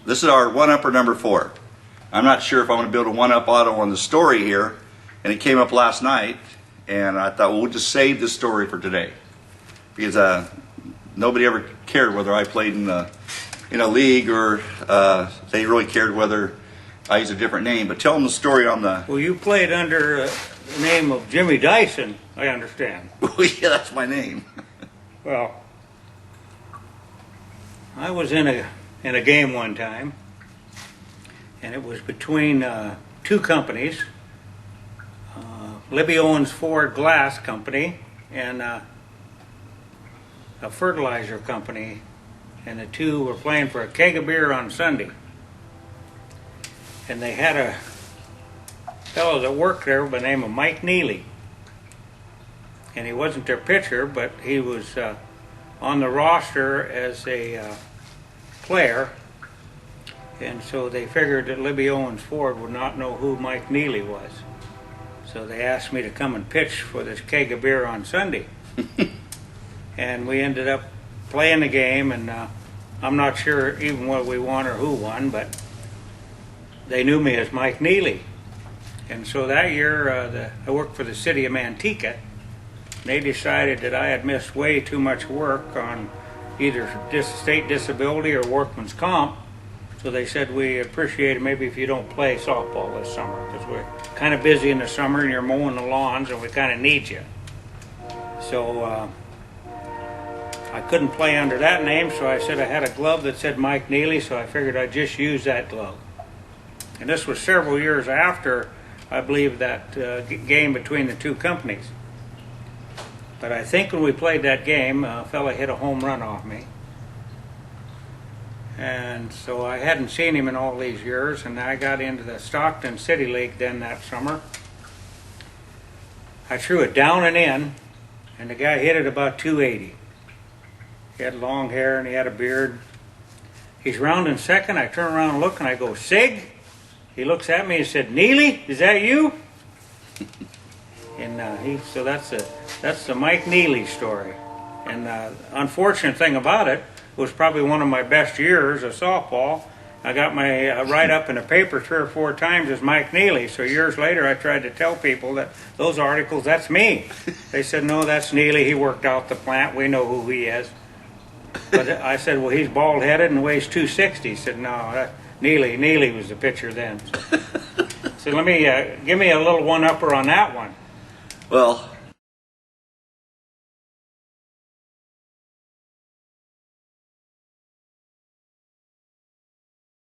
This is our one-upper number 4. I'm not sure if I'm going to build a one-up auto on the story here, and it came up last night, and I thought, well, we'll just save the story for today, because nobody ever cared whether I played in a league or they really cared whether I used a different name. But tell them the story on the. Well, you played under the name of Jimmy Dyson, I understand. Yeah, that's my name. Well, I was in a game one time, and it was between two companies, Libby Owens Ford Glass Company and a fertilizer company, and the two were playing for a keg of beer on Sunday. And they had a fellow that worked there by the name of Mike Neely. And he wasn't their pitcher, but he was on the roster as a player. And so they figured that Libby Owens Ford would not know who Mike Neely was. So they asked me to come and pitch for this keg of beer on Sunday. And we ended up playing the game, and I'm not sure even what we won or who won, but they knew me as Mike Neely. And so that year, I worked for the city of Manteca. They decided that I had missed way too much work on either state disability or workman's comp. So they said, we appreciate it maybe if you don't play softball this summer, because we're kind of busy in the summer and you're mowing the lawns and we kind of need you. So I couldn't play under that name, so I said I had a glove that said Mike Neely, so I figured I'd just use that glove. And this was several years after, I believe, that game between the two companies. But I think when we played that game, a fella hit a home run off me. And so I hadn't seen him in all these years, and I got into the Stockton City League then that summer. I threw it down and in, and the guy hit it about 280. He had long hair and he had a beard. He's rounding second. I turn around and look, and I go, Sig? He looks at me and said, Neely, is that you? And so that's the Mike Neely story. And the unfortunate thing about it was probably one of my best years of softball. I got my write-up in the paper 3 or 4 times as Mike Neely. So years later, I tried to tell people that those articles, that's me. They said, no, that's Neely. He worked out the plant. We know who he is. But I said, well, he's bald-headed and weighs 260. He said, no, Neely was the pitcher then. So let me give me a little one-upper on that one. Well,